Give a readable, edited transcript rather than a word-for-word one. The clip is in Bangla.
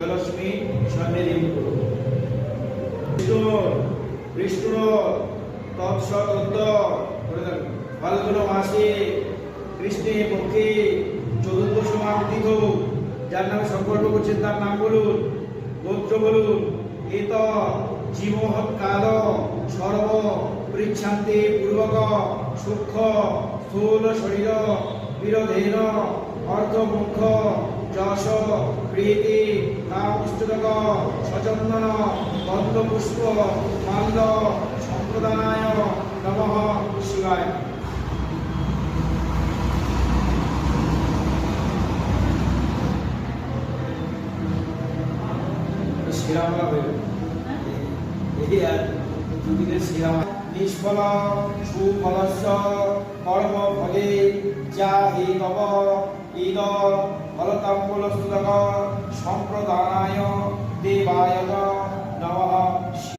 লক্ষ্মী সন্নিধিম কুরু। বিষ্ণুর তৎসৎ ফাল্গুন মাসে কৃষ্ণের পক্ষে চতুর্দশমা তিথি, যার নামে সংকল্প করছেন তার নাম বলুন, গোত্র বলুন। এত জীবহৎ কাল সর্ব পৃচ্ছান্তি পূর্বক সূক্ষ্ম স্থূল শরীর বিরোধেন অর্ধ মুখ্য যশ প্রীতি কামষ্টক সচন্দন গন্ধপুষ্প মাল্য সম্প্রদানায় নমঃ শিবায়। শ্রীরাম নিষ্ফল সুফলস্য কর্ম ফলে যা হি তব ইদ ফলতাম্বুলস্তুতক সম্প্রদানায়